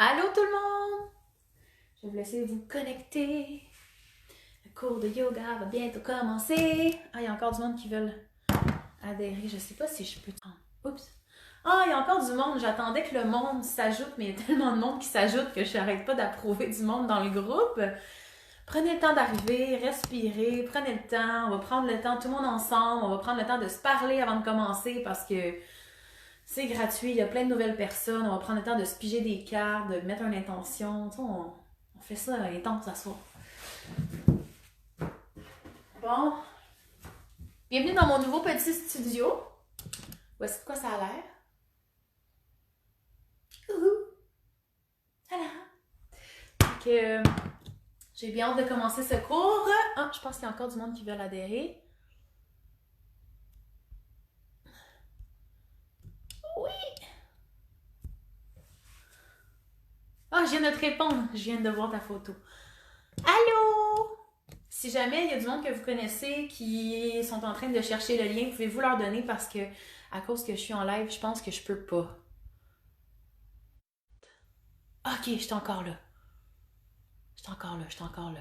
Allô tout le monde! Je vais vous laisser vous connecter. Le cours de yoga va bientôt commencer. Ah, il y a encore du monde qui veulent adhérer. Je sais pas si je peux... Oups! Ah, il y a encore du monde. J'attendais que le monde s'ajoute, mais il y a tellement de monde qui s'ajoute que je n'arrête pas d'approuver du monde dans le groupe. Prenez le temps d'arriver, respirez, prenez le temps. On va prendre le temps tout le monde ensemble. On va prendre le temps de se parler avant de commencer parce que c'est gratuit, il y a plein de nouvelles personnes. On va prendre le temps de se piger des cartes, de mettre une intention. Tu sais, on fait ça intense ce soir. Bon. Bienvenue dans mon nouveau petit studio. Voici de quoi ça a l'air. Voilà. Donc, j'ai bien hâte de commencer ce cours. Ah, je pense qu'il y a encore du monde qui veut adhérer. Oui! Ah, je viens de te répondre. Je viens de voir ta photo. Allô? Si jamais il y a du monde que vous connaissez qui sont en train de chercher le lien, pouvez-vous leur donner parce que à cause que je suis en live, je pense que je peux pas. Ok, je suis encore là. Je suis encore là.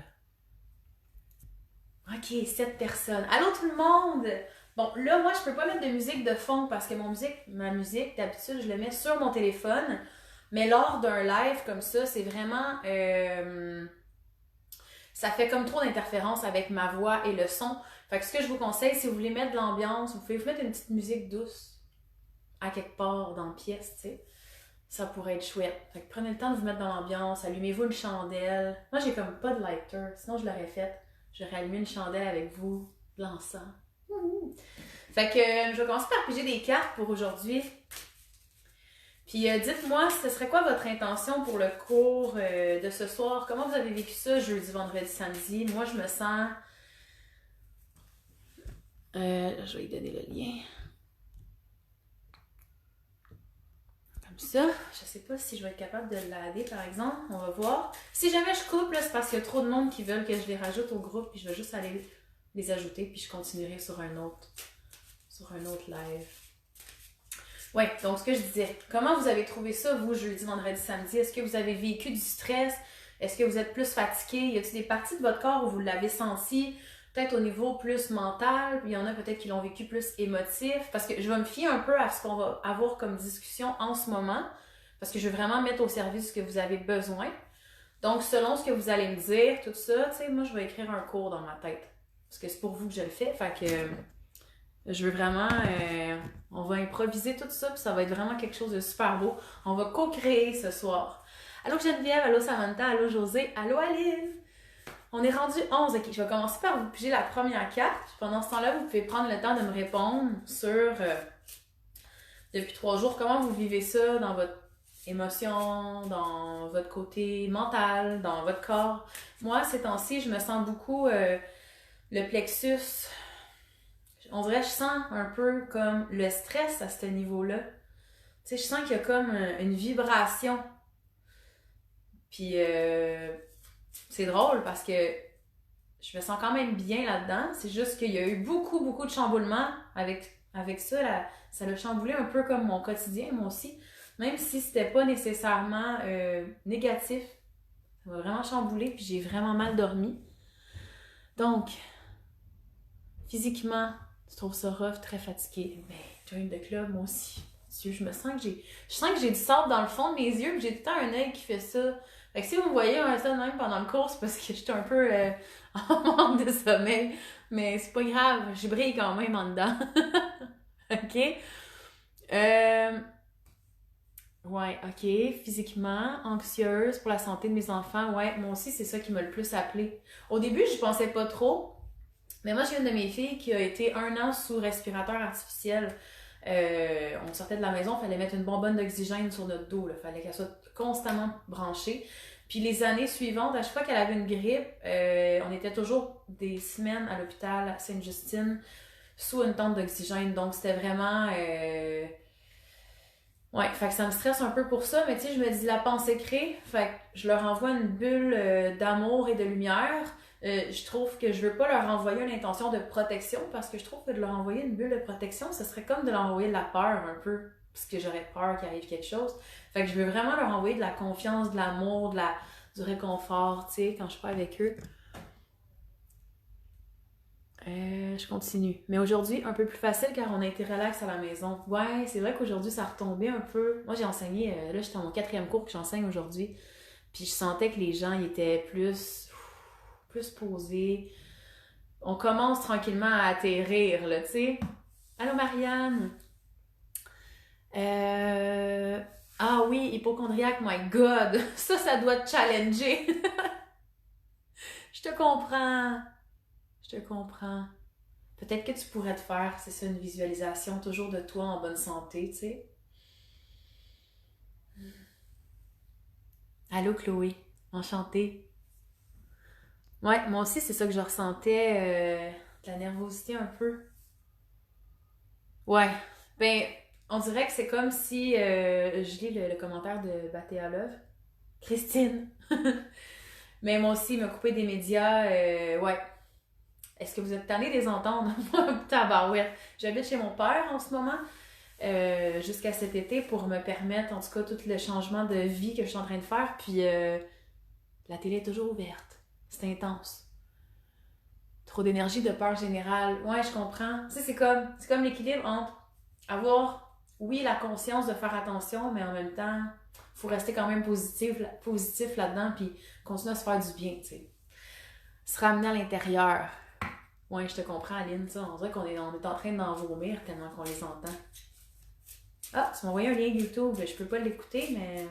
Ok, 7 personnes. Allô tout le monde! Bon, là, moi, je peux pas mettre de musique de fond parce que ma musique, d'habitude, je le mets sur mon téléphone. Mais lors d'un live comme ça, c'est vraiment... ça fait comme trop d'interférences avec ma voix et le son. Fait que ce que je vous conseille, si vous voulez mettre de l'ambiance, vous pouvez vous mettre une petite musique douce à quelque part dans la pièce, tu sais. Ça pourrait être chouette. Fait que prenez le temps de vous mettre dans l'ambiance, allumez-vous une chandelle. Moi, j'ai comme pas de lighter, sinon je l'aurais fait. J'aurais allumé une chandelle avec vous, de l'encens. Fait que je vais commencer par piger des cartes pour aujourd'hui. Puis dites-moi, ce serait quoi votre intention pour le cours de ce soir? Comment vous avez vécu ça jeudi, vendredi, samedi? Moi, je me sens... je vais lui donner le lien. Comme ça. Je sais pas si je vais être capable de l'aider, par exemple. On va voir. Si jamais je coupe, là, c'est parce qu'il y a trop de monde qui veulent que je les rajoute au groupe. Puis je vais juste aller les ajouter. Puis je continuerai sur un autre live. Ouais, donc ce que je disais, comment vous avez trouvé ça, vous, jeudi, vendredi, samedi? Est-ce que vous avez vécu du stress? Est-ce que vous êtes plus fatigué? Y a-t-il des parties de votre corps où vous l'avez senti? Peut-être au niveau plus mental, puis il y en a peut-être qui l'ont vécu plus émotif. Parce que je vais me fier un peu à ce qu'on va avoir comme discussion en ce moment, parce que je veux vraiment mettre au service ce que vous avez besoin. Donc, selon ce que vous allez me dire, tout ça, tu sais, moi, je vais écrire un cours dans ma tête. Parce que c'est pour vous que je le fais, fait que... Je veux vraiment... on va improviser tout ça, puis ça va être vraiment quelque chose de super beau. On va co-créer ce soir. Allô Geneviève, allô Samantha, allô José, allô Aline. On est rendu 11. Ok, je vais commencer par vous piger la première carte. Pendant ce temps-là, vous pouvez prendre le temps de me répondre sur... depuis 3 jours, comment vous vivez ça dans votre émotion, dans votre côté mental, dans votre corps. Moi, ces temps-ci, je me sens beaucoup le plexus... On dirait que je sens un peu comme le stress à ce niveau-là. Tu sais, je sens qu'il y a comme une vibration. Puis c'est drôle parce que je me sens quand même bien là-dedans. C'est juste qu'il y a eu beaucoup, beaucoup de chamboulements avec ça. Là, ça l'a chamboulé un peu comme mon quotidien, moi aussi. Même si c'était pas nécessairement négatif. Ça m'a vraiment chamboulé puis j'ai vraiment mal dormi. Donc, physiquement... Tu trouves ça rough, très fatigué. Ben, join de club, moi aussi. Dieu, je sens que j'ai du sable dans le fond de mes yeux, puis j'ai tout le temps un œil qui fait ça. Fait que si vous me voyez ça de même pendant le cours, c'est parce que j'étais un peu en manque de sommeil. Mais c'est pas grave, je brille quand même en dedans. OK? Ouais, OK. Physiquement, anxieuse pour la santé de mes enfants. Ouais, moi aussi, c'est ça qui m'a le plus appelé. Au début, je pensais pas trop. Mais moi, j'ai une de mes filles qui a été 1 an sous respirateur artificiel. On sortait de la maison, il fallait mettre une bonbonne d'oxygène sur notre dos. Il fallait qu'elle soit constamment branchée. Puis les années suivantes, à chaque fois qu'elle avait une grippe, on était toujours des semaines à l'hôpital à Sainte-Justine sous une tente d'oxygène. Donc c'était vraiment... Ouais, fait que ça me stresse un peu pour ça, mais tu sais, je me dis la pensée crée, fait que je leur envoie une bulle d'amour et de lumière. Je trouve que je veux pas leur envoyer une intention de protection parce que je trouve que de leur envoyer une bulle de protection, ce serait comme de leur envoyer de la peur un peu. parce que j'aurais peur qu'il arrive quelque chose. Fait que je veux vraiment leur envoyer de la confiance, de l'amour, du réconfort, tu sais, quand je suis pas avec eux. Je continue. Mais aujourd'hui, un peu plus facile car on a été relax à la maison. Ouais, c'est vrai qu'aujourd'hui, ça a retombé un peu. Moi, j'ai enseigné, là, j'étais dans mon 4e cours que j'enseigne aujourd'hui. Puis je sentais que les gens, ils étaient plus posés. On commence tranquillement à atterrir, là, tu sais. Allô, Marianne? Ah oui, hypochondriaque, my God! Ça doit te challenger. Je te comprends. Je te comprends. Peut-être que tu pourrais te faire, c'est ça, une visualisation toujours de toi en bonne santé, tu sais. Allô, Chloé. Enchantée. Ouais, moi aussi, c'est ça que je ressentais, de la nervosité un peu. Ouais. Ben, on dirait que c'est comme si, je lis le commentaire de Batéa Love. Christine! Mais moi aussi, me couper des médias, ouais. Est-ce que vous êtes tanné de les entendre? Tabarouette. J'habite chez mon père en ce moment, jusqu'à cet été pour me permettre, en tout cas, tout le changement de vie que je suis en train de faire. Puis la télé est toujours ouverte. C'est intense. Trop d'énergie, de peur générale. Ouais, je comprends. Tu sais, c'est comme l'équilibre entre avoir, oui, la conscience de faire attention, mais en même temps, il faut rester quand même positif là-dedans, puis continuer à se faire du bien, tu sais. Se ramener à l'intérieur. Ouais, je te comprends, Aline, ça. On dirait on est en train d'en vomir tellement qu'on les entend. Ah, tu m'as envoyé un lien YouTube. Je peux pas l'écouter, mais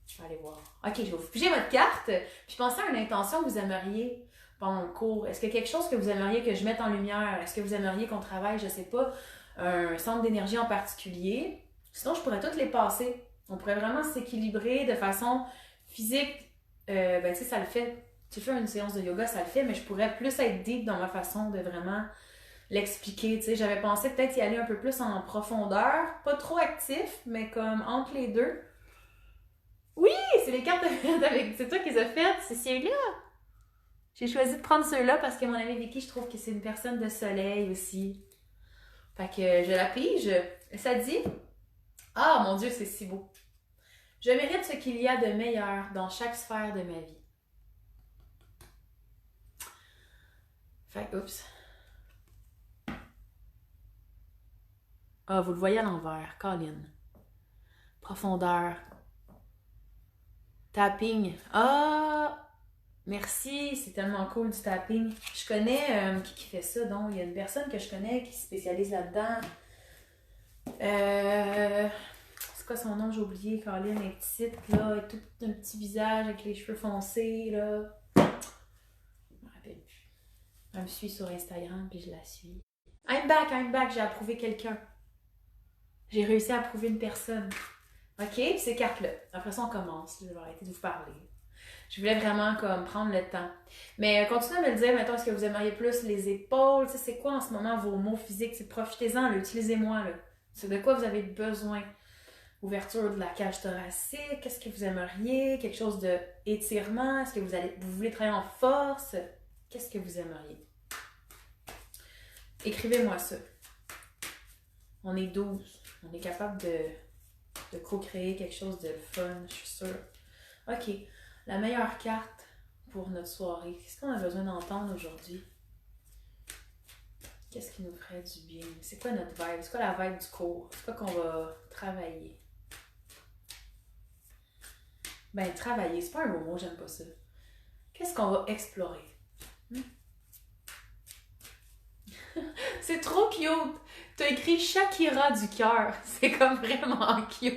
je vais aller voir. Ok, je vais vous piger votre carte. Puis pensez à une intention que vous aimeriez pendant le cours. Est-ce qu'il y a quelque chose que vous aimeriez que je mette en lumière? Est-ce que vous aimeriez qu'on travaille, je sais pas, un centre d'énergie en particulier? Sinon, je pourrais toutes les passer. On pourrait vraiment s'équilibrer de façon physique. Ben, tu sais, ça le fait. Tu fais une séance de yoga, ça le fait, mais je pourrais plus être deep dans ma façon de vraiment l'expliquer. Tu sais, j'avais pensé peut-être y aller un peu plus en profondeur, pas trop actif, mais comme entre les deux. Oui, c'est les cartes avec. C'est toi qui les as faites, c'est ceux-là. J'ai choisi de prendre ceux-là parce que mon ami Vicky, je trouve que c'est une personne de soleil aussi. Fait que je la pige. Ça dit, ah mon Dieu, c'est si beau. Je mérite ce qu'il y a de meilleur dans chaque sphère de ma vie. Fait que, oups. Ah, vous le voyez à l'envers, Colin. Profondeur. Tapping. Ah, merci, c'est tellement cool du tapping. Je connais qui fait ça, donc il y a une personne que je connais qui se spécialise là-dedans. C'est quoi son nom? J'ai oublié, Colin, elle est petite, là, tout un petit visage avec les cheveux foncés, là. Je me rappelle plus. Elle me suit sur Instagram, puis je la suis. I'm back, j'ai approuvé quelqu'un. J'ai réussi à approuver une personne. OK, puis ces cartes-là. Après ça, on commence. Je vais arrêter de vous parler. Je voulais vraiment comme prendre le temps. Mais continuez à me le dire, mettons, est-ce que vous aimeriez plus les épaules? Tu sais, c'est quoi en ce moment vos mots physiques? Profitez-en, utilisez-moi. Là. C'est de quoi vous avez besoin? Ouverture de la cage thoracique, qu'est-ce que vous aimeriez? Quelque chose de étirement? Est-ce que vous voulez travailler en force? Qu'est-ce que vous aimeriez? Écrivez-moi ça. On est 12. On est capable de co-créer quelque chose de fun, je suis sûre. OK. La meilleure carte pour notre soirée. Qu'est-ce qu'on a besoin d'entendre aujourd'hui? Qu'est-ce qui nous ferait du bien? C'est quoi notre vibe? C'est quoi la vibe du cours? C'est quoi qu'on va travailler? Ben, travailler, c'est pas un mot, j'aime pas ça. Qu'est-ce qu'on va explorer? C'est trop cute! T'as écrit Shakira du cœur. C'est comme vraiment cute.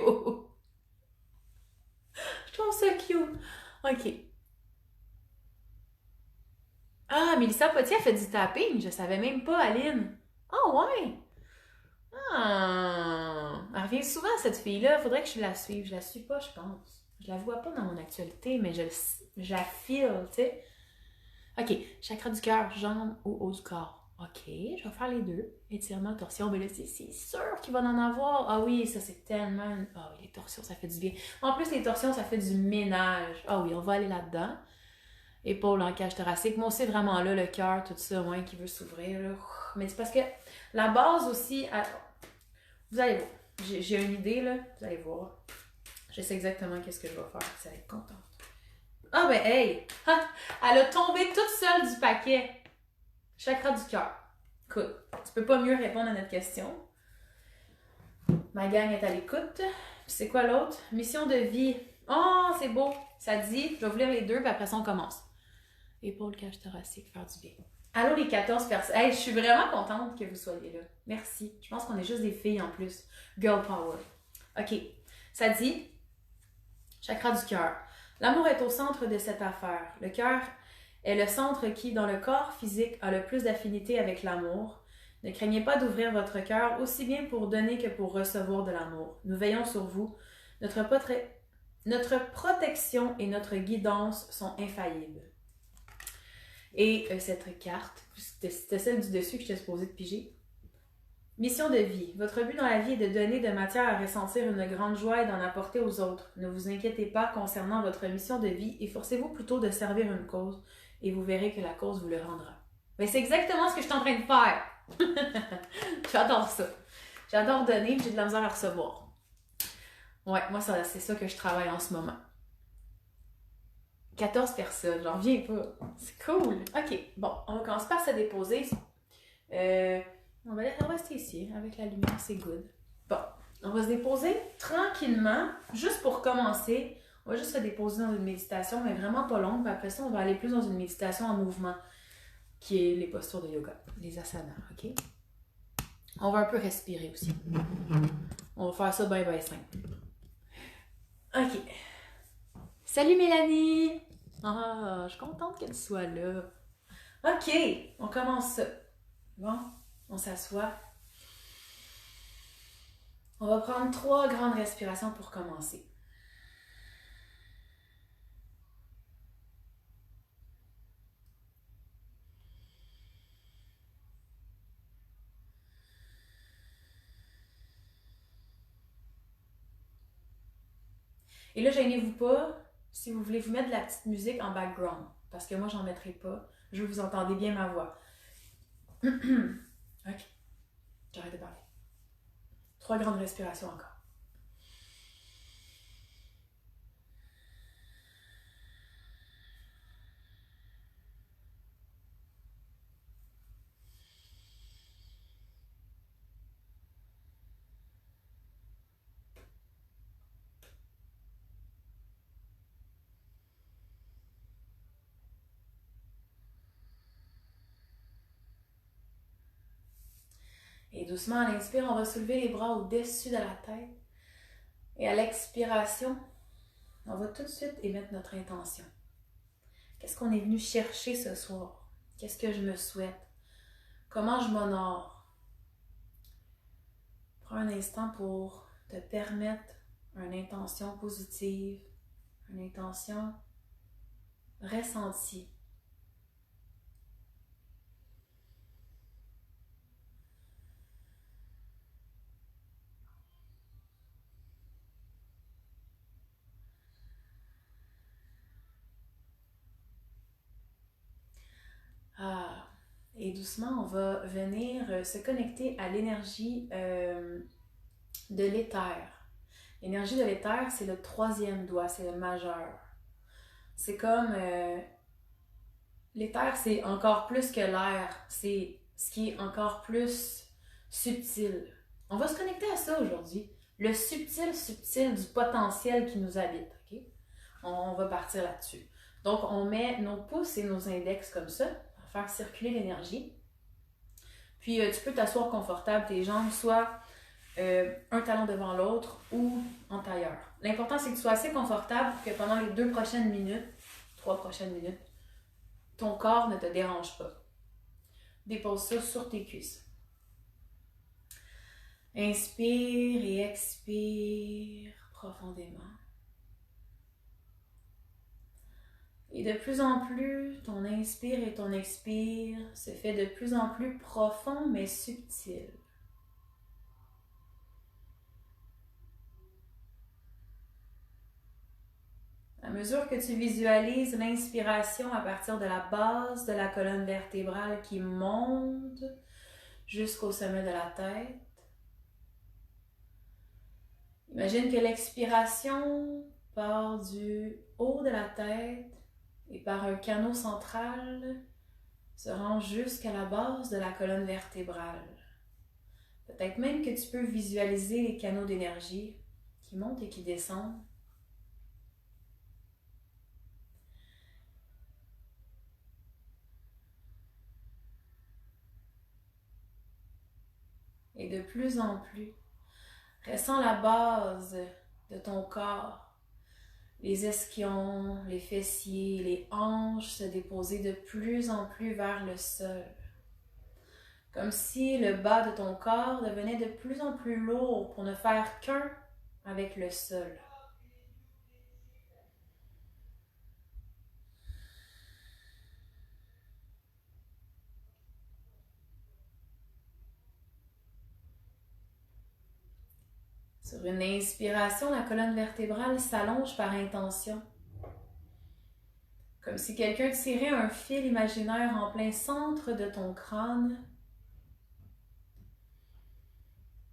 Je trouve ça cute. OK. Ah, Mélissa Potier a fait du tapping. Je savais même pas, Aline. Ah, ouais. Ah. Elle revient souvent, cette fille-là. Faudrait que je la suive. Je la suis pas, je pense. Je la vois pas dans mon actualité, mais je la file, tu sais. OK. Chakra du cœur, jambes ou haut du corps. OK, je vais faire les deux. Étirement, torsion. Mais là, c'est sûr qu'il va en avoir. Ah oui, ça, c'est tellement... Ah oui, les torsions, ça fait du bien. En plus, les torsions, ça fait du ménage. Ah oui, on va aller là-dedans. Épaules en cage thoracique. Moi aussi, vraiment là, le cœur, tout ça, qui veut s'ouvrir. Là. Mais c'est parce que la base aussi... Vous allez voir. J'ai une idée, là. Vous allez voir. Je sais exactement qu'est-ce que je vais faire. Vous allez être contente. Ah ben, hey! Ha! Elle a tombé toute seule du paquet. Chakra du cœur. Écoute, tu peux pas mieux répondre à notre question. Ma gang est à l'écoute. Puis c'est quoi l'autre? Mission de vie. Oh, c'est beau! Ça dit, je vais vous lire les deux, puis après ça, on commence. Épaule, cage thoracique, faire du bien. Allô les 14 personnes. Hey, je suis vraiment contente que vous soyez là. Merci. Je pense qu'on est juste des filles en plus. Girl power. OK. Ça dit, chakra du cœur. L'amour est au centre de cette affaire. Le cœur est le centre qui, dans le corps physique, a le plus d'affinité avec l'amour. Ne craignez pas d'ouvrir votre cœur aussi bien pour donner que pour recevoir de l'amour. Nous veillons sur vous. Notre protection et notre guidance sont infaillibles. Et cette carte, c'était celle du dessus que j'étais supposée de piger. Mission de vie. Votre but dans la vie est de donner de matière à ressentir une grande joie et d'en apporter aux autres. Ne vous inquiétez pas concernant votre mission de vie, efforcez-vous plutôt de servir une cause et vous verrez que la cause vous le rendra. Mais c'est exactement ce que je suis en train de faire. J'adore ça. J'adore donner, mais j'ai de la misère à recevoir. Ouais, moi c'est ça que je travaille en ce moment. 14 personnes, j'en reviens pas. C'est cool. OK, bon, on va commencer par se déposer. On va rester ici, avec la lumière, c'est good. Bon, on va se déposer tranquillement, juste pour commencer. On va juste se déposer dans une méditation, mais vraiment pas longue. Puis après ça, on va aller plus dans une méditation en mouvement, qui est les postures de yoga, les asanas, OK? On va un peu respirer aussi. On va faire ça bien, bien simple. OK. Salut Mélanie! Ah, je suis contente qu'elle soit là. OK, on commence ça. Bon, on s'assoit. On va prendre 3 grandes respirations pour commencer. Et là, gênez-vous pas si vous voulez vous mettre de la petite musique en background. Parce que moi, j'en mettrai pas. Je veux que vous entendez bien ma voix. OK. J'arrête de parler. 3 grandes respirations encore. Et doucement, à l'inspire, on va soulever les bras au-dessus de la tête. Et à l'expiration, on va tout de suite émettre notre intention. Qu'est-ce qu'on est venu chercher ce soir? Qu'est-ce que je me souhaite? Comment je m'honore? Prends un instant pour te permettre une intention positive, une intention ressentie. Ah. Et doucement, on va venir se connecter à l'énergie de l'éther. L'énergie de l'éther, c'est le 3e doigt, c'est le majeur. C'est comme... l'éther, c'est encore plus que l'air. C'est ce qui est encore plus subtil. On va se connecter à ça aujourd'hui. Le subtil du potentiel qui nous habite. Okay? On va partir là-dessus. Donc, on met nos pouces et nos index comme ça, pour faire circuler l'énergie. Puis, tu peux t'asseoir confortable, tes jambes, soit un talon devant l'autre ou en tailleur. L'important, c'est que tu sois assez confortable pour que pendant les 2 prochaines minutes, 3 prochaines minutes, ton corps ne te dérange pas. Dépose ça sur tes cuisses. Inspire et expire profondément. Et de plus en plus, ton inspire et ton expire se fait de plus en plus profond mais subtil. À mesure que tu visualises l'inspiration à partir de la base de la colonne vertébrale qui monte jusqu'au sommet de la tête, Imagine que l'expiration part du haut de la tête et par un canot central se rend jusqu'à la base de la colonne vertébrale. Peut-être même que tu peux visualiser les canaux d'énergie qui montent et qui descendent. Et de plus en plus, ressens la base de ton corps, les ischions, les fessiers, les hanches se déposer de plus en plus vers le sol. Comme si le bas de ton corps devenait de plus en plus lourd pour ne faire qu'un avec le sol. Sur une inspiration, la colonne vertébrale s'allonge par intention. Comme si quelqu'un tirait un fil imaginaire en plein centre de ton crâne.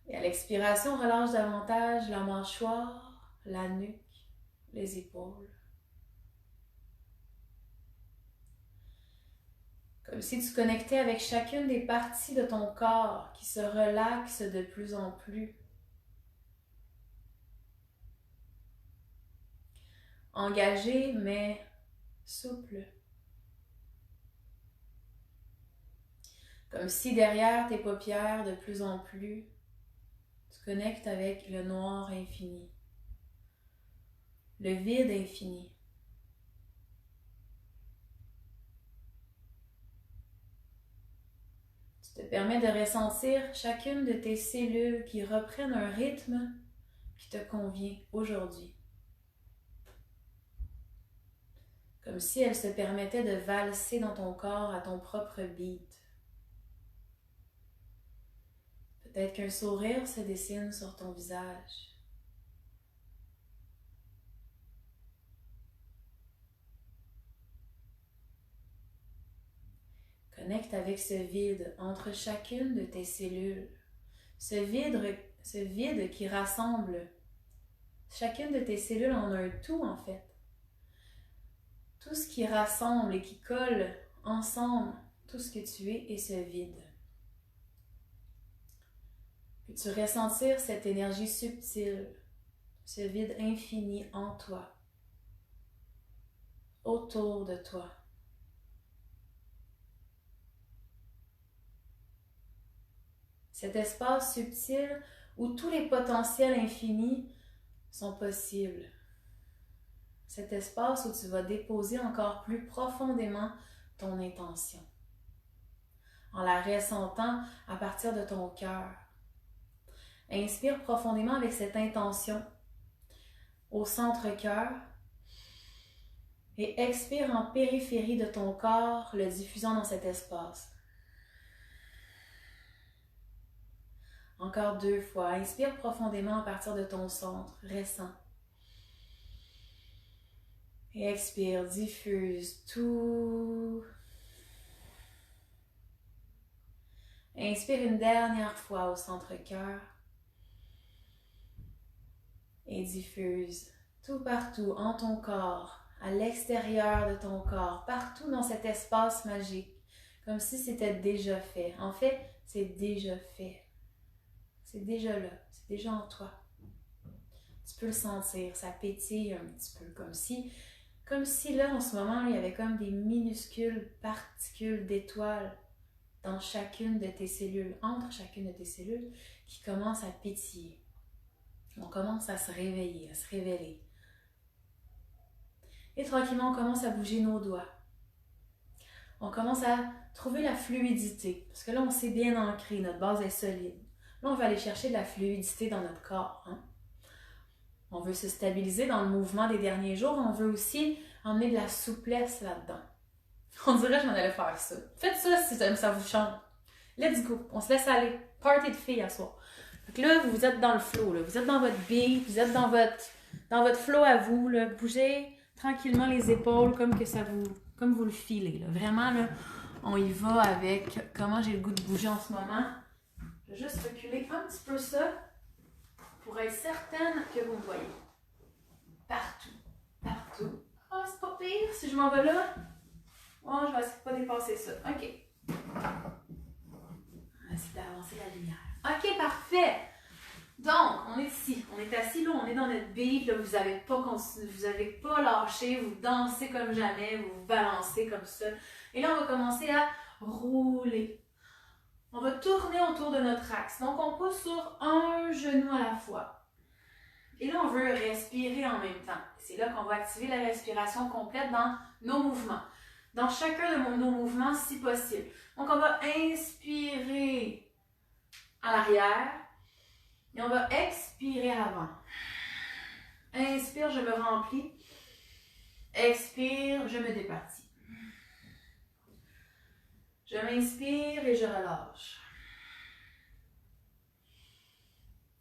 Et à l'expiration, relâche davantage la mâchoire, la nuque, les épaules. Comme si tu connectais avec chacune des parties de ton corps qui se relaxent de plus en plus. Engagé, mais souple. Comme si derrière tes paupières, de plus en plus, tu connectes avec le noir infini, le vide infini. Tu te permets de ressentir chacune de tes cellules qui reprennent un rythme qui te convient aujourd'hui. Comme si elles se permettaient de valser dans ton corps à ton propre beat. Peut-être qu'un sourire se dessine sur ton visage. Connecte avec ce vide entre chacune de tes cellules. Ce vide qui rassemble chacune de tes cellules en un tout en fait. Tout ce qui rassemble et qui colle ensemble tout ce que tu es et ce vide. Peux-tu ressentir cette énergie subtile, ce vide infini en toi, autour de toi? Cet espace subtil où tous les potentiels infinis sont possibles. Cet espace où tu vas déposer encore plus profondément ton intention, en la ressentant à partir de ton cœur. Inspire profondément avec cette intention au centre-cœur et expire en périphérie de ton corps, le diffusant dans cet espace. Encore 2 fois. Inspire profondément à partir de ton centre, ressens. Et expire, diffuse tout. Inspire une dernière fois au centre-cœur. Et diffuse tout partout en ton corps, à l'extérieur de ton corps, partout dans cet espace magique, comme si c'était déjà fait. En fait, c'est déjà fait. C'est déjà là, c'est déjà en toi. Tu peux le sentir, ça pétille un petit peu, comme si là, en ce moment, il y avait comme des minuscules particules d'étoiles dans chacune de tes cellules, entre chacune de tes cellules, qui commencent à pétiller. On commence à se réveiller, à se révéler. Et tranquillement, on commence à bouger nos doigts. On commence à trouver la fluidité, parce que là, on s'est bien ancré, notre base est solide. Là, on va aller chercher de la fluidité dans notre corps. On veut se stabiliser dans le mouvement des derniers jours. On veut aussi emmener de la souplesse là-dedans. On dirait que je m'en allais faire ça. Faites ça si ça vous chante. Let's go. On se laisse aller. Party de filles à soir. Donc là, vous êtes dans le flow. Là. Vous êtes dans votre beat. Vous êtes dans votre flow à vous. Là. Bougez tranquillement les épaules comme vous le filez. Là. Vraiment, là, on y va avec comment j'ai le goût de bouger en ce moment. Je vais juste reculer un petit peu ça. pour être certaine que vous me voyez. Partout. Partout. Ah, c'est pas pire si je m'en vais là. Oh, je vais essayer de pas dépasser ça. OK. On va essayer d'avancer la lumière. OK, parfait. Donc, on est ici. On est assis là, on est dans notre beat. Là, vous n'avez pas continué, vous n'avez pas lâché, vous dansez comme jamais, vous vous balancez comme ça. Et là, on va commencer à rouler. On va tourner autour de notre axe. Donc, on pousse sur un genou à la fois. Et là, on veut respirer en même temps. C'est là qu'on va activer la respiration complète dans nos mouvements. Dans chacun de nos mouvements, si possible. Donc, on va inspirer à l'arrière et on va expirer à l'avant. Inspire, je me remplis. Expire, je me départis. Je m'inspire et je relâche.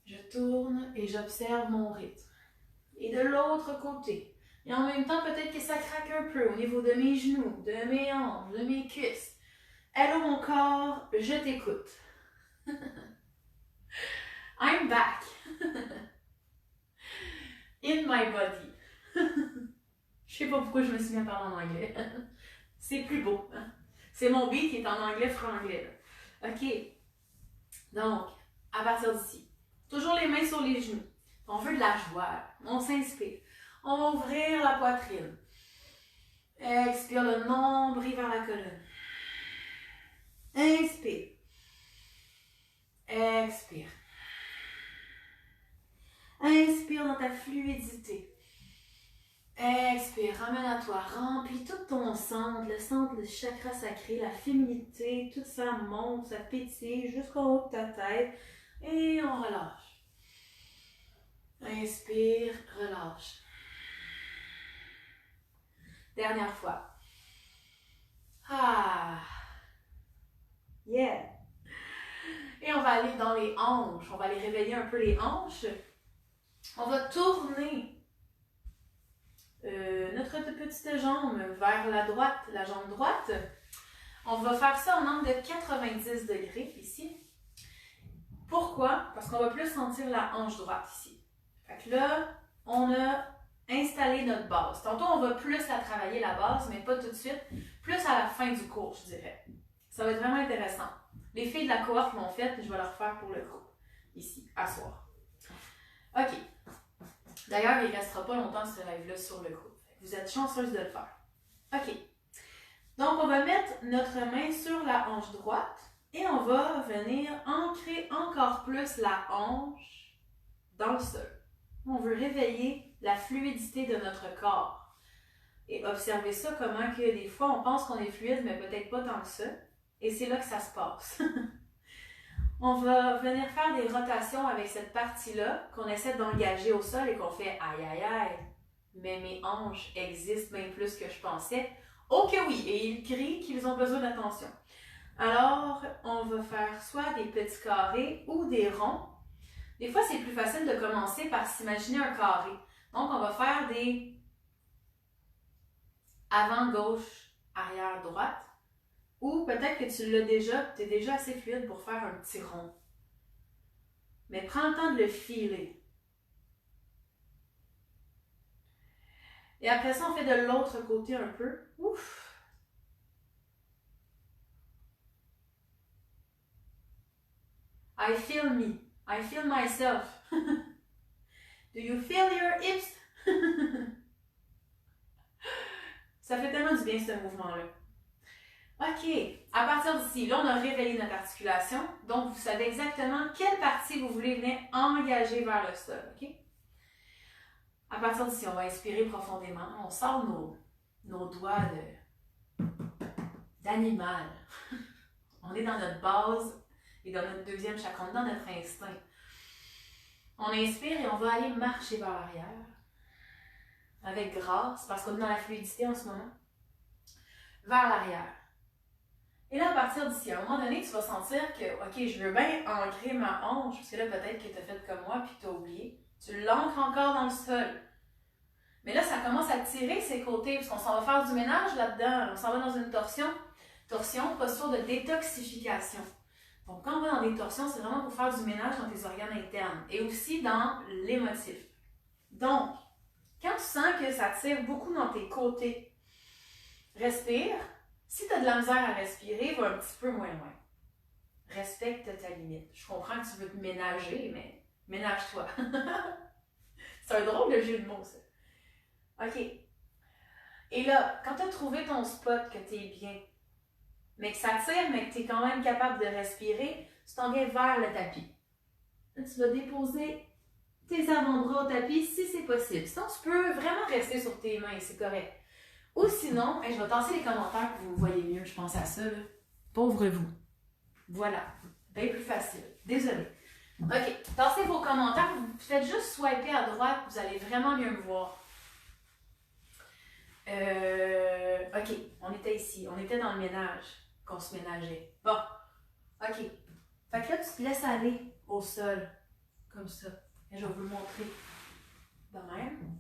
Je tourne et j'observe mon rythme. Et de l'autre côté. Et en même temps, peut-être que ça craque un peu au niveau de mes genoux, de mes hanches, de mes cuisses. Hello mon corps, je t'écoute. I'm back. In my body. Je sais pas pourquoi je me suis mis à parler en anglais. C'est plus beau. Hein? C'est mon beat qui est en anglais franglais. OK. Donc, à partir d'ici, toujours les mains sur les genoux. On veut de la joie. On s'inspire. On va ouvrir la poitrine. Expire le nombril vers la colonne. Inspire. Expire. Inspire dans ta fluidité. Expire, ramène à toi, remplis tout ton centre, le centre du chakra sacré, la féminité, tout ça monte, ça pétille jusqu'au haut de ta tête et on relâche. Inspire, relâche. Dernière fois. Ah. Yeah. Et on va aller dans les hanches, on va aller réveiller un peu les hanches. On va tourner notre petite jambe vers la droite, la jambe droite. On va faire ça en angle de 90 degrés ici. Pourquoi? Parce qu'on va plus sentir la hanche droite ici. Fait que là, on a installé notre base. Tantôt, on va plus la travailler la base, mais pas tout de suite. Plus à la fin du cours, je dirais. Ça va être vraiment intéressant. Les filles de la cohorte l'ont fait, je vais le refaire pour le groupe. Ici, à soir. OK. D'ailleurs, il ne restera pas longtemps ce live-là sur le groupe. Vous êtes chanceuse de le faire. OK. Donc, on va mettre notre main sur la hanche droite et on va venir ancrer encore plus la hanche dans le sol. On veut réveiller la fluidité de notre corps. Et observez ça, comment que des fois, on pense qu'on est fluide, mais peut-être pas tant que ça. Et c'est là que ça se passe. On va venir faire des rotations avec cette partie-là qu'on essaie d'engager au sol et qu'on fait aïe aïe aïe. Mais mes hanches existent bien plus que je pensais. Oh que oui! Et ils crient qu'ils ont besoin d'attention. Alors, on va faire soit des petits carrés ou des ronds. Des fois, c'est plus facile de commencer par s'imaginer un carré. Donc, on va faire des avant gauche, arrière droite. Ou peut-être que tu l'as déjà, tu es déjà assez fluide pour faire un petit rond. Mais prends le temps de le filer. Et après ça, on fait de l'autre côté un peu. Ouf! I feel me. I feel myself. Do you feel your hips? Ça fait tellement du bien ce mouvement-là. OK, à partir d'ici, là, on a réveillé notre articulation. Donc, vous savez exactement quelle partie vous voulez venir engager vers le sol. OK? À partir d'ici, on va inspirer profondément. On sort nos doigts d'animal. On est dans notre base et dans notre deuxième chakra, on est dans notre instinct. On inspire et on va aller marcher vers l'arrière. Avec grâce, parce qu'on est dans la fluidité en ce moment. Vers l'arrière. Et là, à partir d'ici, à un moment donné, tu vas sentir que, OK, je veux bien ancrer ma hanche, parce que là, peut-être que tu as fait comme moi, puis que tu as oublié. Tu l'ancres encore dans le sol. Mais là, ça commence à tirer ses côtés, parce qu'on s'en va faire du ménage là-dedans. On s'en va dans une torsion, posture de détoxification. Donc, quand on va dans des torsions, c'est vraiment pour faire du ménage dans tes organes internes et aussi dans l'émotif. Donc, quand tu sens que ça tire beaucoup dans tes côtés, respire. Si tu as de la misère à respirer, va un petit peu moins loin. Respecte ta limite. Je comprends que tu veux te ménager, mais ménage-toi. C'est un drôle de jeu de mots, ça. OK. Et là, quand tu as trouvé ton spot, que tu es bien, mais que ça tire, mais que tu es quand même capable de respirer, tu t'en viens vers le tapis. Là, tu vas déposer tes avant-bras au tapis si c'est possible. Sinon, tu peux vraiment rester sur tes mains, c'est correct. Ou sinon, je vais tasser les commentaires pour que vous voyez mieux, je pense à ça. Là. Pauvre vous. Voilà. Bien plus facile. Désolée. OK. Tassez vos commentaires. Vous faites juste swiper à droite. Vous allez vraiment mieux me voir. OK. On était ici. On était dans le ménage. Qu'on se ménageait. Bon. OK. Fait que là, tu te laisses aller au sol. Comme ça. Et je vais vous le montrer. De même.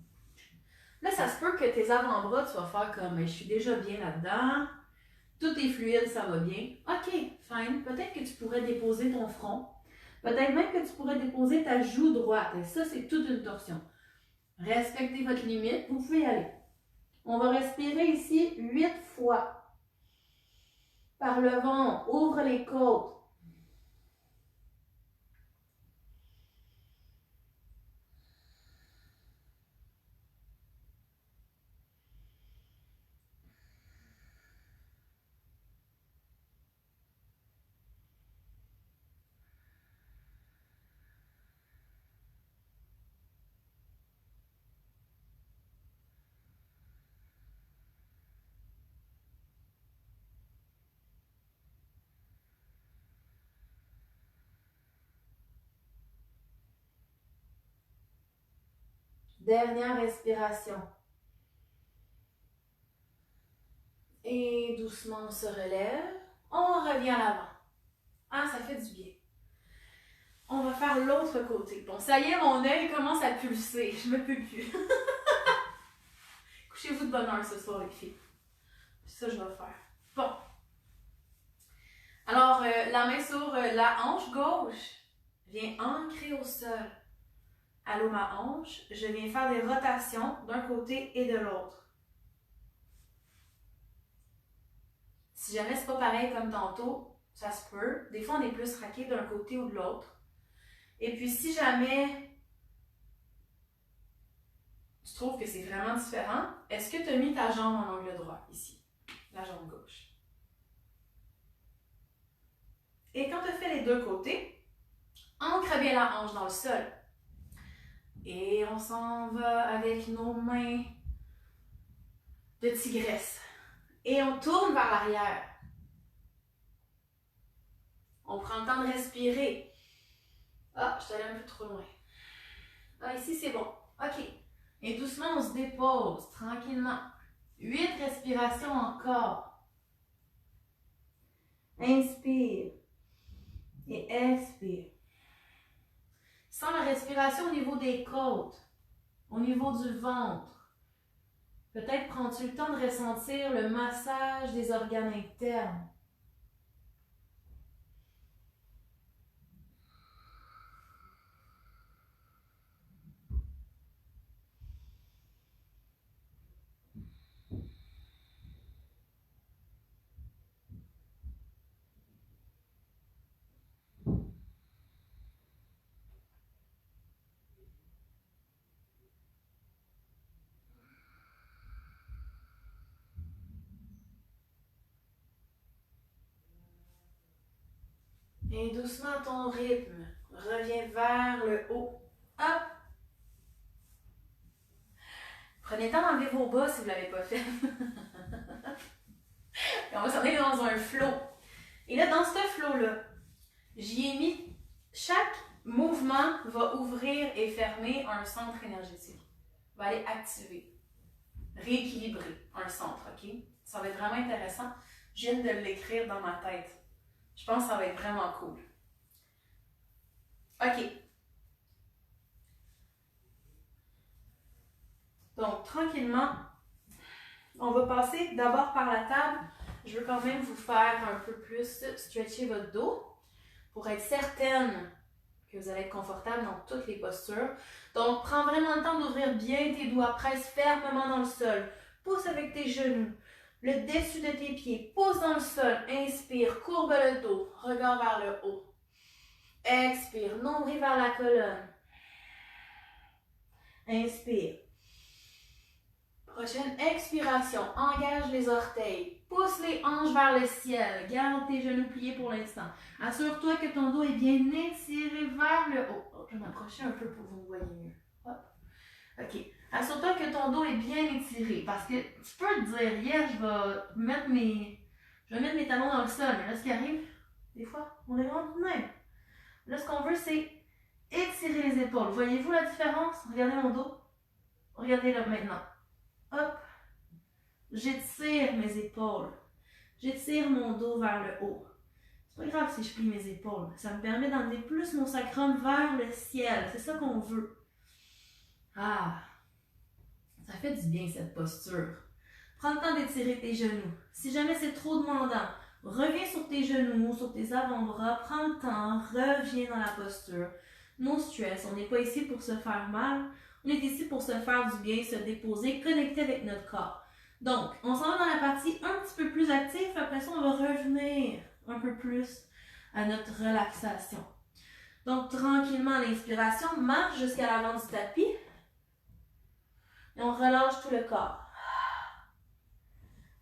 Là, ça se peut que tes avant-bras, tu vas faire comme je suis déjà bien là-dedans. Tout est fluide, ça va bien. OK, fine. Peut-être que tu pourrais déposer ton front. Peut-être même que tu pourrais déposer ta joue droite. Et ça, c'est toute une torsion. Respectez votre limite. Vous pouvez y aller. On va respirer ici 8 fois. Par le ventre, ouvre les côtes. Dernière respiration. Et doucement, on se relève. On revient à l'avant. Ah, ça fait du bien. On va faire l'autre côté. Bon, ça y est, mon œil commence à pulser. Je me peux plus. Couchez-vous de bonne heure ce soir, les filles. C'est ça que je vais faire. Bon. Alors, la main sur la hanche gauche vient ancrer au sol. Allô, ma hanche. Je viens faire des rotations d'un côté et de l'autre. Si jamais c'est pas pareil comme tantôt, ça se peut. Des fois, on est plus raqué d'un côté ou de l'autre. Et puis, si jamais tu trouves que c'est vraiment différent, est-ce que tu as mis ta jambe en angle droit, ici? La jambe gauche. Et quand tu as fait les deux côtés, ancre bien la hanche dans le sol. Et on s'en va avec nos mains de tigresse. Et on tourne vers l'arrière. On prend le temps de respirer. Ah, je suis allée un peu trop loin. Ah, ici c'est bon. OK. Et doucement, on se dépose, tranquillement. 8 respirations encore. Inspire. Et expire. Sens la respiration au niveau des côtes, au niveau du ventre. Peut-être prends-tu le temps de ressentir le massage des organes internes. Et doucement à ton rythme, reviens vers le haut. Hop! Prenez le temps d'enlever vos bas si vous ne l'avez pas fait. Et on va s'en aller dans un flow. Et là, dans ce flow-là, j'y ai mis, chaque mouvement va ouvrir et fermer un centre énergétique. Va aller activer, rééquilibrer un centre, OK? Ça va être vraiment intéressant. Je viens de l'écrire dans ma tête. Je pense que ça va être vraiment cool. OK. Donc, tranquillement, on va passer d'abord par la table. Je veux quand même vous faire un peu plus stretcher votre dos. pour être certaine que vous allez être confortable dans toutes les postures. Donc, prends vraiment le temps d'ouvrir bien tes doigts, presse fermement dans le sol, pousse avec tes genoux, le dessus de tes pieds, pousse dans le sol, inspire, courbe le dos, regard vers le haut. Expire, nombril vers la colonne. Inspire. Prochaine expiration, engage les orteils, pousse les hanches vers le ciel, garde tes genoux pliés pour l'instant. Assure-toi que ton dos est bien étiré vers le haut. Oh, je vais m'approcher un peu pour que vous me voyez mieux. Hop. Ok. Assure-toi que ton dos est bien étiré parce que tu peux te dire, hier, je vais mettre mes talons dans le sol, mais là, ce qui arrive, des fois, on est vraiment de même. Là, ce qu'on veut, c'est étirer les épaules. Voyez-vous la différence? Regardez mon dos. Regardez-le maintenant. Hop. J'étire mes épaules. J'étire mon dos vers le haut. C'est pas grave si je plie mes épaules. Ça me permet d'emmener plus mon sacrum vers le ciel. C'est ça qu'on veut. Ah. Ça fait du bien cette posture. Prends le temps d'étirer tes genoux. Si jamais c'est trop demandant, reviens sur tes genoux, sur tes avant-bras, prends le temps, reviens dans la posture. No stress, on n'est pas ici pour se faire mal, on est ici pour se faire du bien, se déposer, connecter avec notre corps. Donc, on s'en va dans la partie un petit peu plus active, après ça on va revenir un peu plus à notre relaxation. Donc, tranquillement à l'inspiration, marche jusqu'à l'avant du tapis et on relâche tout le corps.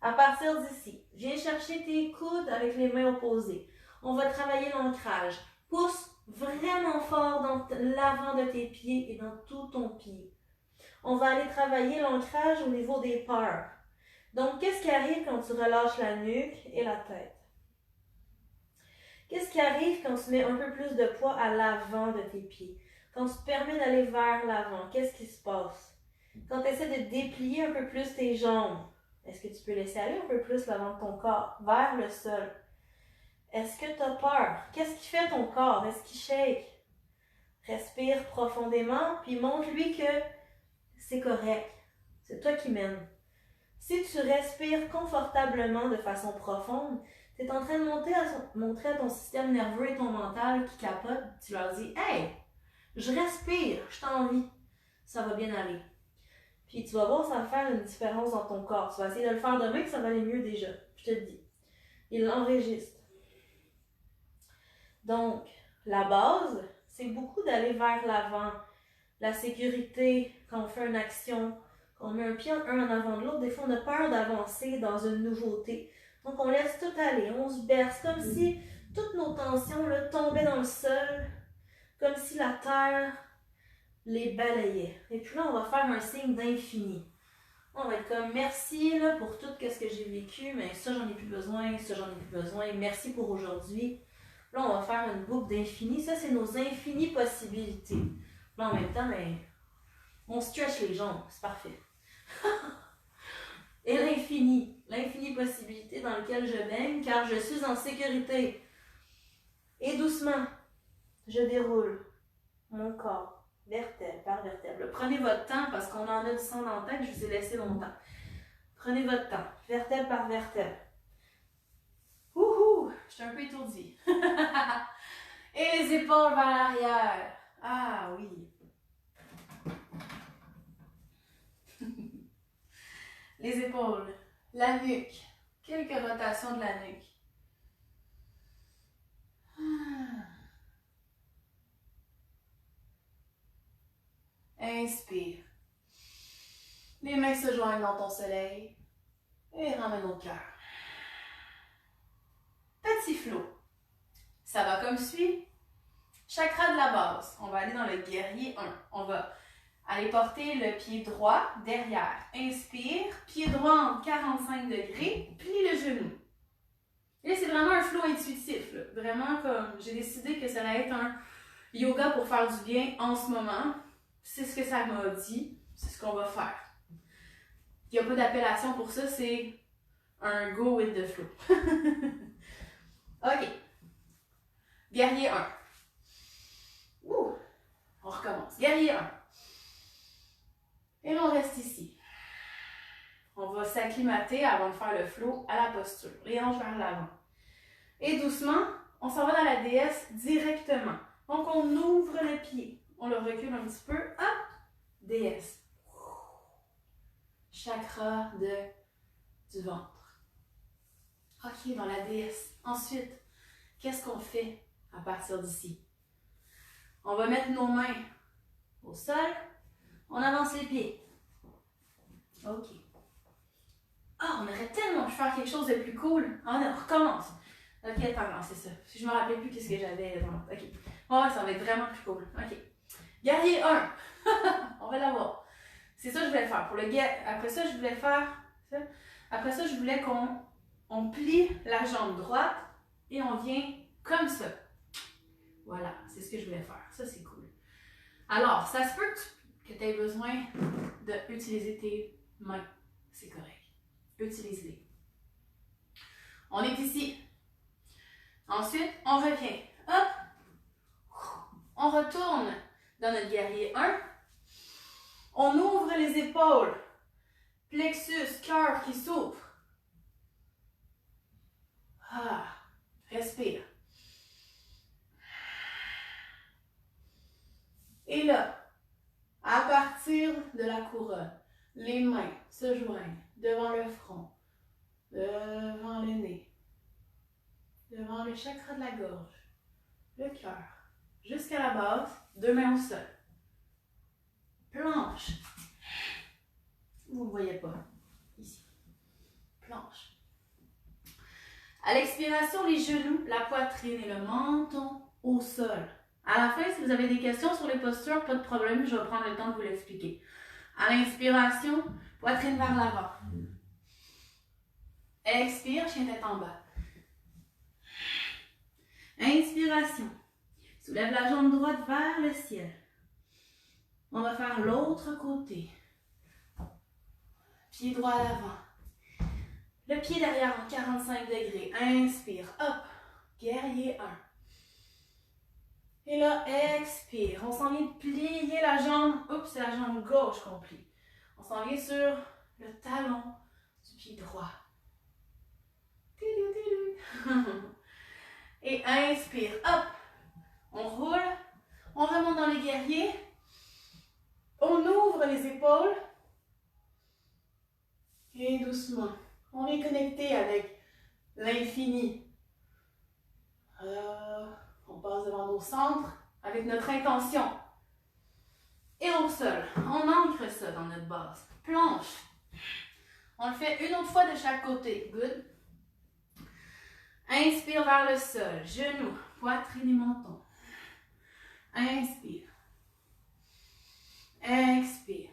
À partir d'ici, viens chercher tes coudes avec les mains opposées. On va travailler l'ancrage. Pousse vraiment fort dans l'avant de tes pieds et dans tout ton pied. On va aller travailler l'ancrage au niveau des peurs. Donc, qu'est-ce qui arrive quand tu relâches la nuque et la tête? Qu'est-ce qui arrive quand tu mets un peu plus de poids à l'avant de tes pieds? Quand tu te permets d'aller vers l'avant, qu'est-ce qui se passe? Quand tu essaies de déplier un peu plus tes jambes, est-ce que tu peux laisser aller un peu plus l'avant de ton corps, vers le sol? Est-ce que tu as peur? Qu'est-ce qui fait ton corps? Est-ce qu'il shake? Respire profondément, puis montre-lui que c'est correct. C'est toi qui mènes. Si tu respires confortablement de façon profonde, tu es en train de montrer à ton système nerveux et ton mental qui capote. Tu leur dis « Hey, je respire, je t'envie. Ça va bien aller. » Puis tu vas voir, ça va faire une différence dans ton corps. Tu vas essayer de le faire demain, que ça va aller mieux déjà. Je te le dis. Il l'enregistre. Donc, la base, c'est beaucoup d'aller vers l'avant. La sécurité, quand on fait une action, quand on met un pied un en avant de l'autre, des fois on a peur d'avancer dans une nouveauté. Donc on laisse tout aller, on se berce, comme si toutes nos tensions là, tombaient dans le sol, comme si la terre les balayait. Et puis là, on va faire un signe d'infini. On va être comme merci là, pour tout ce que j'ai vécu, mais ça j'en ai plus besoin, ça j'en ai plus besoin, merci pour aujourd'hui. Là, on va faire une boucle d'infini. Ça, c'est nos infinies possibilités. Là, en même temps, mais on stretch les jambes. C'est parfait. Et l'infini possibilité dans lequel je baigne, car je suis en sécurité. Et doucement, je déroule mon corps, vertèbre par vertèbre. Prenez votre temps, parce qu'on en a du sang dans la tête, je vous ai laissé longtemps. Prenez votre temps, vertèbre par vertèbre. Wouhou! Je suis un peu étourdie. Et les épaules vers l'arrière. Ah oui. Les épaules, la nuque. Quelques rotations de la nuque. Inspire. Les mains se joignent dans ton soleil. Et ramène au cœur. Petit flow. Ça va comme suit. Chakra de la base. On va aller dans le guerrier 1. On va aller porter le pied droit derrière. Inspire. Pied droit en 45 degrés. Plie le genou. Et là, c'est vraiment un flow intuitif. Là. Vraiment comme j'ai décidé que ça allait être un yoga pour faire du bien en ce moment. C'est ce que ça m'a dit. C'est ce qu'on va faire. Il n'y a pas d'appellation pour ça. C'est un go with the flow. OK. Guerrier 1. Ouh. On recommence. Guerrier 1. Et là, on reste ici. On va s'acclimater avant de faire le flow à la posture. Les hanches vers l'avant. Et doucement, on s'en va dans la déesse directement. Donc, on ouvre le pied. On le recule un petit peu. Hop! Déesse. Chakra du ventre. OK, dans la déesse. Ensuite, qu'est-ce qu'on fait à partir d'ici? On va mettre nos mains au sol. On avance les pieds. OK. Ah, on aurait tellement pu faire quelque chose de plus cool. Ah, on recommence. OK, attends, non, c'est ça. Si je me rappelais plus qu'est-ce que j'avais. OK. Ouais, ça va être vraiment plus cool. OK. Guerrier 1. On va l'avoir. C'est ça que je voulais faire. Pour le après ça, je voulais faire ça. Après ça, je voulais qu'on plie la jambe droite et on vient comme ça. Voilà, c'est ce que je voulais faire. Ça, c'est cool. Alors, ça se peut que tu aies besoin d'utiliser tes mains. C'est correct. Utilise-les. On est ici. Ensuite, on revient. Hop! On retourne dans notre guerrier 1. On ouvre les épaules. Plexus, cœur qui s'ouvre. Ah, respire. Et là, à partir de la couronne, les mains se joignent devant le front, devant le nez, devant le chakra de la gorge, le cœur, jusqu'à la base, 2 mains au sol. Planche. Vous ne voyez pas. Ici. Planche. À l'expiration, les genoux, la poitrine et le menton au sol. À la fin, si vous avez des questions sur les postures, pas de problème, je vais prendre le temps de vous l'expliquer. À l'inspiration, poitrine vers l'avant. Expire, chien tête en bas. Inspiration. Soulève la jambe droite vers le ciel. On va faire l'autre côté. Pied droit à l'avant. Le pied derrière en 45 degrés. Inspire. Hop. Guerrier 1. Et là, expire. On s'en vient de plier la jambe. Oups, c'est la jambe gauche qu'on plie. On s'en vient sur le talon du pied droit. Et inspire. Hop. On roule. On remonte dans les guerriers. On ouvre les épaules. Et doucement, on est connecté avec l'infini. On passe devant nos centres avec notre intention. Et au sol, on ancre ça dans notre base. Planche. On le fait une autre fois de chaque côté. Good. Inspire vers le sol. Genoux, poitrine et menton. Inspire. Expire.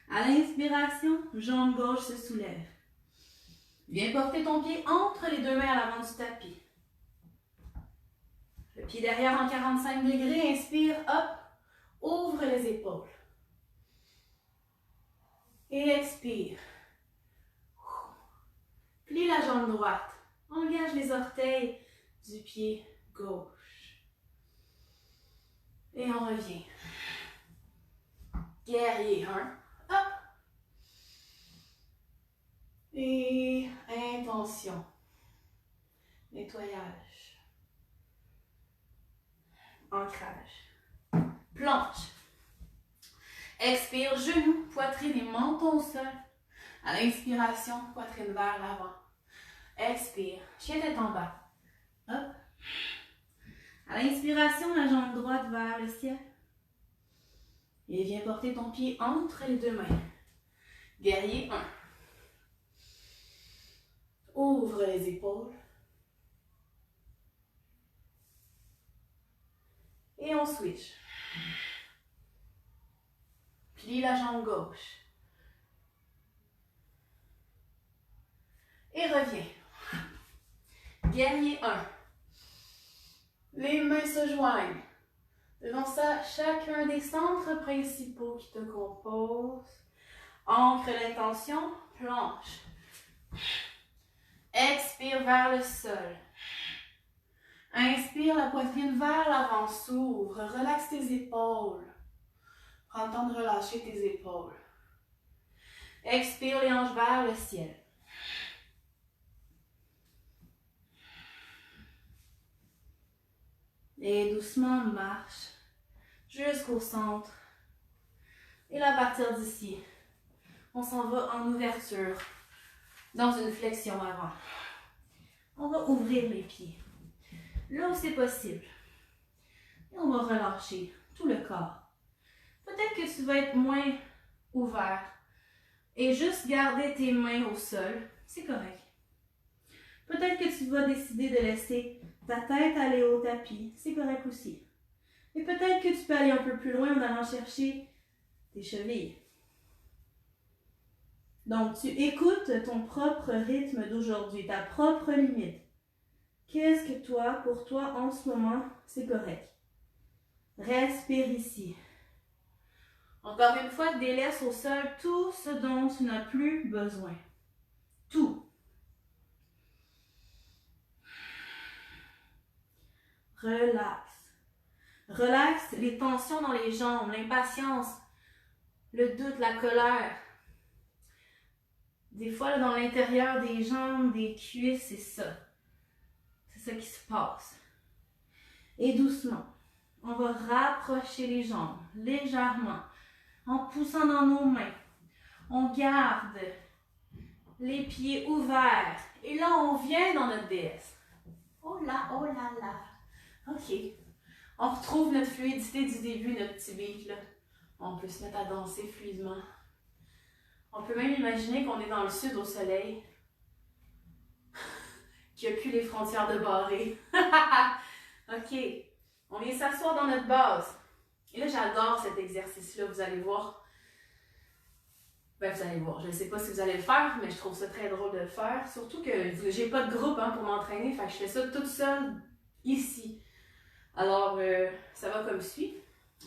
À l'inspiration, jambe gauche se soulève. Viens porter ton pied entre les 2 mains à l'avant du tapis. Le pied derrière en 45 degrés. Inspire, hop. Ouvre les épaules. Et expire. Plie la jambe droite. Engage les orteils du pied gauche. Et on revient. Guerrier 1. Hop. Et intention. Nettoyage. Ancrage. Planche. Expire, genoux, poitrine et menton au sol. À l'inspiration, poitrine vers l'avant. Expire, chien tête en bas. Hop. À l'inspiration, la jambe droite vers le ciel. Et viens porter ton pied entre les 2 mains. Guerrier 1. Ouvre les épaules. Et on switch. Plie la jambe gauche. Et reviens. Guerrier 1. Les mains se joignent. Devant ça, chacun des centres principaux qui te composent. Ancre l'intention, planche. Expire vers le sol. Inspire, la poitrine vers l'avant, s'ouvre. Relaxe tes épaules. Prends le temps de relâcher tes épaules. Expire les hanches vers le ciel. Et doucement, marche jusqu'au centre. Et là, à partir d'ici, on s'en va en ouverture, dans une flexion avant. On va ouvrir les pieds, là où c'est possible. Et on va relâcher tout le corps. Peut-être que tu vas être moins ouvert et juste garder tes mains au sol, c'est correct. Peut-être que tu vas décider de laisser ta tête aller au tapis, c'est correct aussi. Et peut-être que tu peux aller un peu plus loin en allant chercher tes chevilles. Donc, tu écoutes ton propre rythme d'aujourd'hui, ta propre limite. Qu'est-ce que toi, pour toi, en ce moment, c'est correct? Respire ici. Encore une fois, délaisse au sol tout ce dont tu n'as plus besoin. Tout. Relaxe. Relaxe les tensions dans les jambes, l'impatience, le doute, la colère. Des fois, là, dans l'intérieur des jambes, des cuisses, c'est ça. C'est ça qui se passe. Et doucement, on va rapprocher les jambes, légèrement, en poussant dans nos mains. On garde les pieds ouverts. Et là, on vient dans notre déesse. Oh là, oh là là. OK. On retrouve notre fluidité du début, notre petit beat, là. On peut se mettre à danser fluidement. On peut même imaginer qu'on est dans le sud au soleil. Qu'il n'y a plus les frontières de barré. OK. On vient s'asseoir dans notre base. Et là, j'adore cet exercice-là. Vous allez voir. Ben, vous allez voir. Je ne sais pas si vous allez le faire, mais je trouve ça très drôle de le faire. Surtout que j'ai pas de groupe pour m'entraîner. Fait que je fais ça toute seule ici. Alors, ça va comme suit.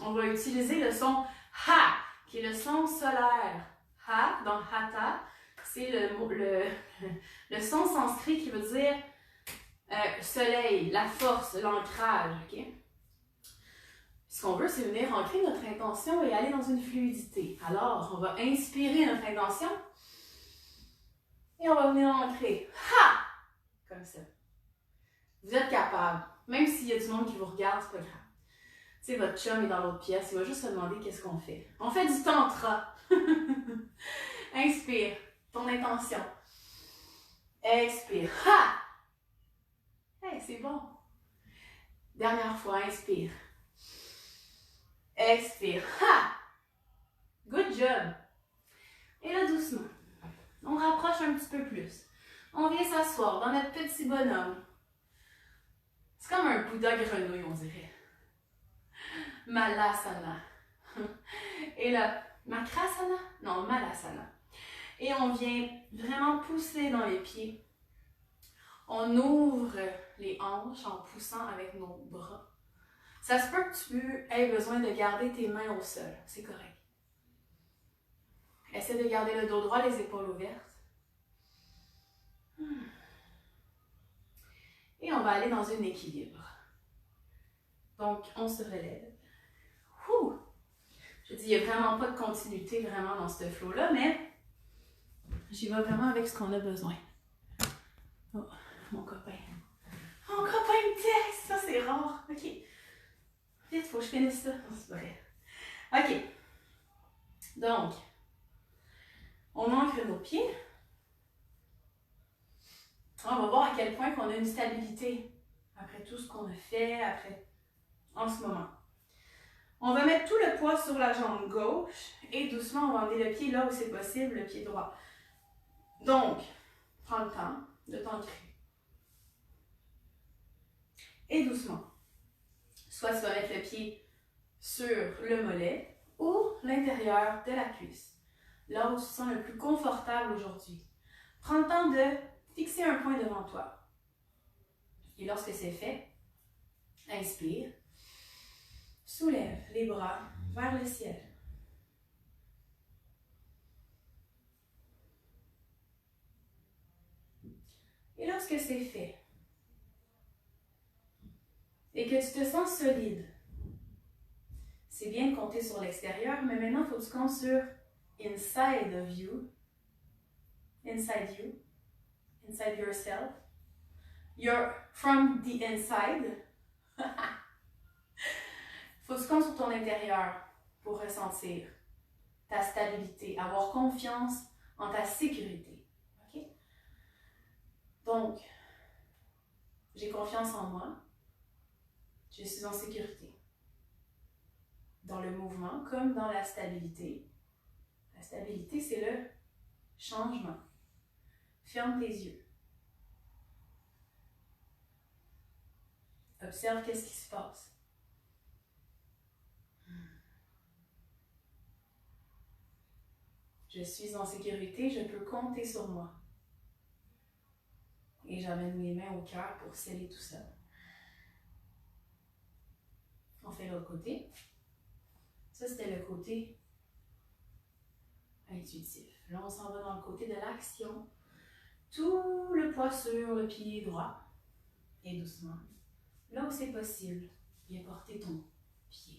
On va utiliser le son Ha, qui est le son solaire. Ha, dans Hatha, c'est le son sanskrit qui veut dire soleil, la force, l'ancrage. Okay? Ce qu'on veut, c'est venir ancrer notre intention et aller dans une fluidité. Alors, on va inspirer notre intention et on va venir ancrer. Ha! Comme ça. Vous êtes capable. Même s'il y a du monde qui vous regarde, c'est pas grave. Tu sais, votre chum est dans l'autre pièce, il va juste se demander qu'est-ce qu'on fait. On fait du tantra. Inspire ton intention. Expire. Ha! Hey, c'est bon. Dernière fois, inspire. Expire. Ha! Good job. Et là, doucement, on rapproche un petit peu plus. On vient s'asseoir dans notre petit bonhomme. C'est comme un Bouddha grenouille, on dirait. Malasana. Et là, Makrasana? Non, Malasana. Et on vient vraiment pousser dans les pieds. On ouvre les hanches en poussant avec nos bras. Ça se peut que tu aies besoin de garder tes mains au sol. C'est correct. Essaie de garder le dos droit, les épaules ouvertes. Et on va aller dans un équilibre. Donc, on se relève. Ouh! Je dis, il n'y a vraiment pas de continuité vraiment dans ce flow-là, mais j'y vais vraiment avec ce qu'on a besoin. Oh, mon copain. Mon copain me texte! Ça, c'est rare. OK. Vite, faut que je finisse ça. C'est vrai. OK. Donc, on ancre nos pieds. On va voir à quel point qu'on a une stabilité après tout ce qu'on a fait, en ce moment. On va mettre tout le poids sur la jambe gauche et doucement, on va emmener le pied là où c'est possible, le pied droit. Donc, prends le temps de t'ancrer. Et doucement. Soit tu vas mettre le pied sur le mollet ou l'intérieur de la cuisse. Là où tu te sens le plus confortable aujourd'hui. Prends le temps de fixer un point devant toi. Et lorsque c'est fait, inspire. Soulève les bras vers le ciel. Et lorsque c'est fait, et que tu te sens solide, c'est bien de compter sur l'extérieur, mais maintenant, il faut que tu comptes sur inside of you, inside you, inside yourself. You're from the inside. Faut que tu comptes sur ton intérieur pour ressentir ta stabilité, avoir confiance en ta sécurité. OK? Donc, j'ai confiance en moi. Je suis en sécurité. Dans le mouvement comme dans la stabilité. La stabilité, c'est le changement. Ferme tes yeux. Observe qu'est-ce qui se passe. Je suis en sécurité, je peux compter sur moi. Et j'amène mes mains au cœur pour sceller tout ça. On fait l'autre côté. Ça, c'était le côté intuitif. Là, on s'en va dans le côté de l'action. Tout le poids sur le pied droit. Et doucement, là où c'est possible, viens porter ton pied.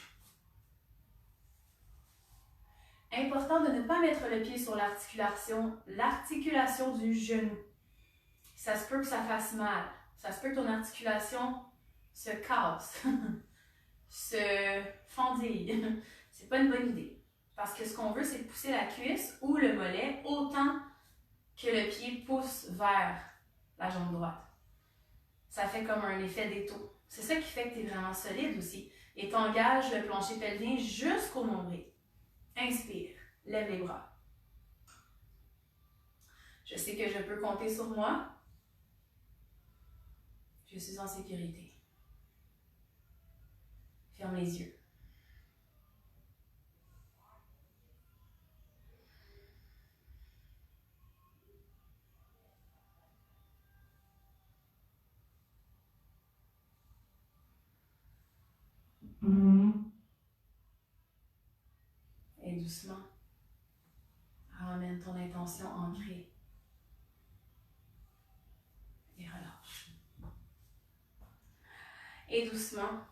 Important de ne pas mettre le pied sur l'articulation du genou. Ça se peut que ça fasse mal. Ça se peut que ton articulation se casse, se fendille. C'est pas une bonne idée. Parce que ce qu'on veut, c'est pousser la cuisse ou le mollet autant que le pied pousse vers la jambe droite. Ça fait comme un effet d'étau. C'est ça qui fait que tu es vraiment solide aussi. Et t'engages le plancher pelvien jusqu'au nombril. Inspire, lève les bras. Je sais que je peux compter sur moi. Je suis en sécurité. Ferme les yeux. Et doucement, ramène ton intention ancrée. Et relâche. Et doucement,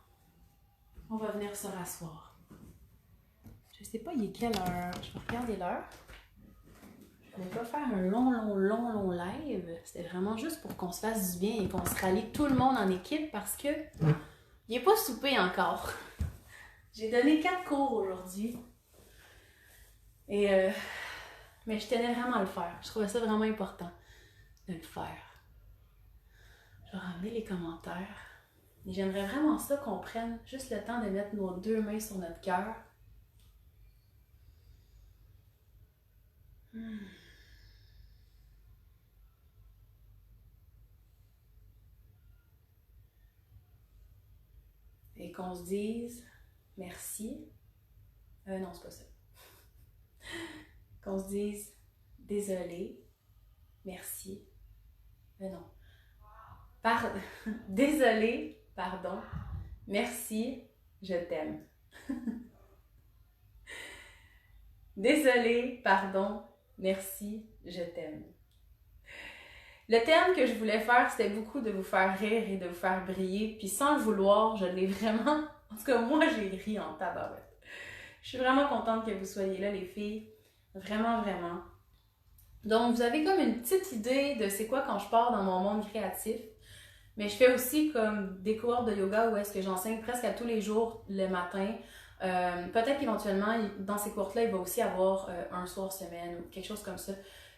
on va venir se rasseoir. Je sais pas, il est quelle heure? Je vais regarder l'heure. Je voulais pas faire un long live. C'était vraiment juste pour qu'on se fasse du bien et qu'on se rallie tout le monde en équipe parce que il n'est pas soupé encore. J'ai donné 4 cours aujourd'hui. Mais je tenais vraiment à le faire. Je trouvais ça vraiment important de le faire. Je vais ramener les commentaires. Et j'aimerais vraiment ça qu'on prenne juste le temps de mettre nos 2 mains sur notre cœur. Et qu'on se dise merci. Non, c'est pas ça. Qu'on se dise désolé, merci. Non. Désolé, pardon, merci, je t'aime. Désolé, pardon, merci, je t'aime. Le thème que je voulais faire, c'était beaucoup de vous faire rire et de vous faire briller. Puis sans le vouloir, je l'ai vraiment... En tout cas, moi, j'ai ri en tabarouette. Je suis vraiment contente que vous soyez là, les filles. Vraiment, vraiment. Donc, vous avez comme une petite idée de c'est quoi quand je pars dans mon monde créatif. Mais je fais aussi comme des cours de yoga où est-ce que j'enseigne presque à tous les jours le matin. Peut-être qu'éventuellement, dans ces cours-là, il va aussi avoir un soir semaine ou quelque chose comme ça.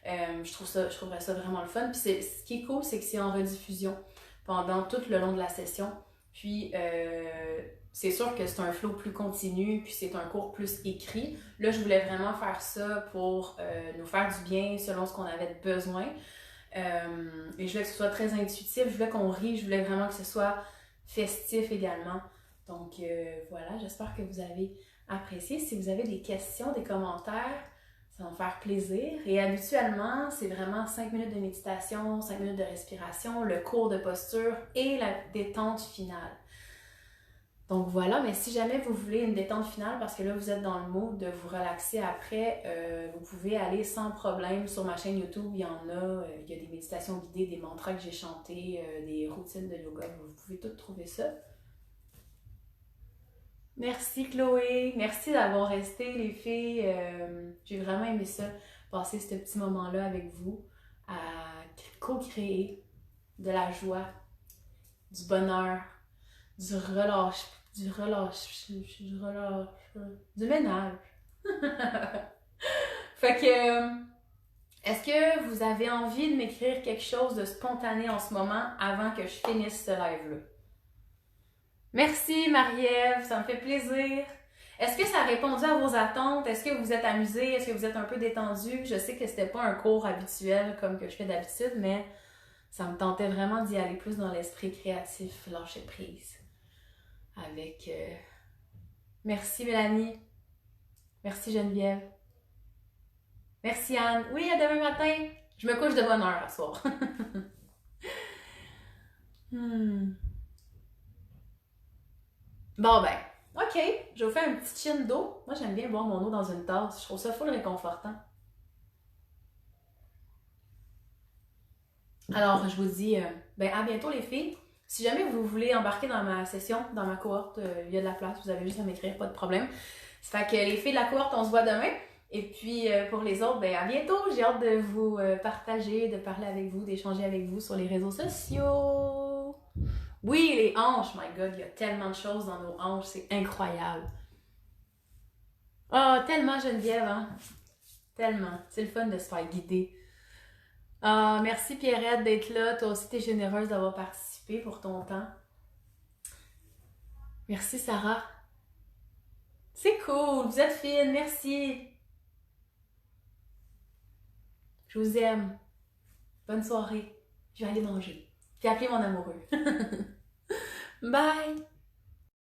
Je trouverais ça vraiment le fun. Puis ce qui est cool, c'est que c'est en rediffusion pendant tout le long de la session. Puis c'est sûr que c'est un flow plus continu, puis c'est un cours plus écrit. Là, je voulais vraiment faire ça pour nous faire du bien selon ce qu'on avait besoin. Et je voulais que ce soit très intuitif, je voulais qu'on rie, je voulais vraiment que ce soit festif également. Donc voilà, j'espère que vous avez apprécié. Si vous avez des questions, des commentaires, ça va me faire plaisir. Et habituellement, c'est vraiment 5 minutes de méditation, 5 minutes de respiration, le cours de posture et la détente finale. Donc voilà, mais si jamais vous voulez une détente finale, parce que là vous êtes dans le mood de vous relaxer après, vous pouvez aller sans problème sur ma chaîne YouTube, il y en a, il y a des méditations guidées, des mantras que j'ai chantés, des routines de yoga, vous pouvez tout trouver ça. Merci Chloé, merci d'avoir resté les filles, j'ai vraiment aimé ça, passer ce petit moment-là avec vous, à co-créer de la joie, du bonheur, du relâche, du relâche, du relâche, du ménage. Fait que, est-ce que vous avez envie de m'écrire quelque chose de spontané en ce moment avant que je finisse ce live-là? Merci Marie-Ève, ça me fait plaisir. Est-ce que ça a répondu à vos attentes? Est-ce que vous êtes amusé? Est-ce que vous êtes un peu détendu? Je sais que c'était pas un cours habituel comme que je fais d'habitude, mais ça me tentait vraiment d'y aller plus dans l'esprit créatif, lâcher prise. Avec... Merci Mélanie. Merci Geneviève. Merci Anne. Oui, à demain matin. Je me couche de bonne heure à soir. Bon ben, ok. Je vais vous faire un petit chin d'eau. Moi, j'aime bien boire mon eau dans une tasse. Je trouve ça full réconfortant. Alors, je vous dis ben, à bientôt les filles. Si jamais vous voulez embarquer dans ma session, dans ma cohorte, il y a de la place, vous avez juste à m'écrire, pas de problème. Ça fait que les filles de la cohorte, on se voit demain. Et puis pour les autres, ben à bientôt. J'ai hâte de vous partager, de parler avec vous, d'échanger avec vous sur les réseaux sociaux. Oui, les hanches, my God, il y a tellement de choses dans nos hanches, c'est incroyable. Ah, tellement Geneviève, hein? Tellement. C'est le fun de se faire guider. Ah, merci Pierrette d'être là. Toi aussi, t'es généreuse d'avoir participé pour ton temps. Merci Sarah. C'est cool, vous êtes fine, merci. Je vous aime. Bonne soirée. Je vais aller manger. Puis appeler mon amoureux. Bye!